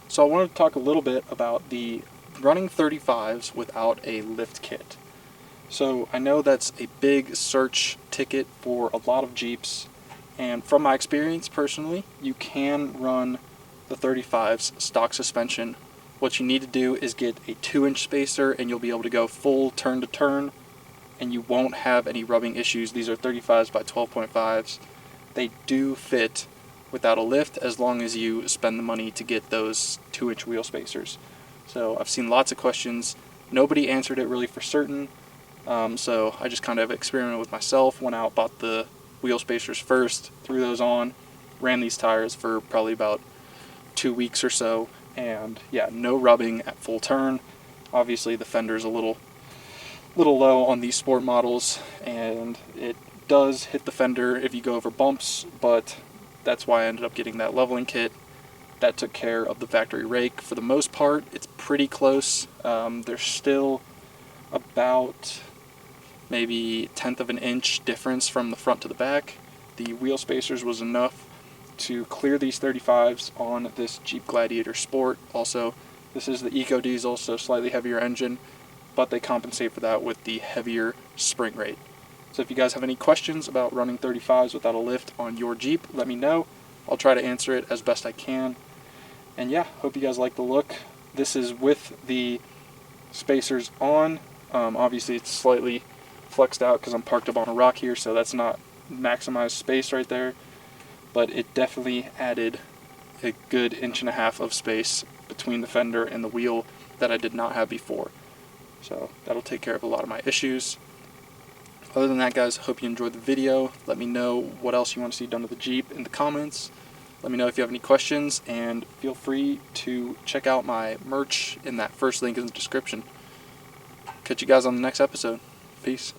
So I wanted to talk a little bit about the running 35s without a lift kit. So I know that's a big search ticket for a lot of Jeeps, and from my experience personally, you can run the 35's stock suspension. What you need to do is get a 2-inch spacer and you'll be able to go full turn to turn and you won't have any rubbing issues. These are 35s by 12.5s. They do fit without a lift as long as you spend the money to get those 2-inch wheel spacers. So I've seen lots of questions. Nobody answered it really for certain. So I just kind of experimented with myself, went out, bought the wheel spacers first, threw those on, ran these tires for probably about 2 weeks or so, and yeah, no rubbing at full turn. Obviously the fender's a little low on these sport models, and it does hit the fender if you go over bumps, but that's why I ended up getting that leveling kit. That took care of the factory rake. For the most part, it's pretty close. There's still about maybe 1/10 of an inch difference from the front to the back. The wheel spacers was enough to clear these 35s on this Jeep Gladiator Sport. Also, this is the EcoDiesel, so slightly heavier engine, but they compensate for that with the heavier spring rate. So if you guys have any questions about running 35s without a lift on your Jeep, let me know. I'll try to answer it as best I can. And yeah, hope you guys like the look. This is with the spacers on. Obviously it's slightly flexed out because I'm parked up on a rock here, so that's not maximized space right there, but it definitely added a good 1.5 inches of space between the fender and the wheel that I did not have before. So that'll take care of a lot of my issues. Other than that, guys, hope you enjoyed the video. Let me know what else you want to see done to the Jeep in the comments. Let me know if you have any questions, and feel free to check out my merch in that first link in the description. Catch you guys on the next episode. Peace.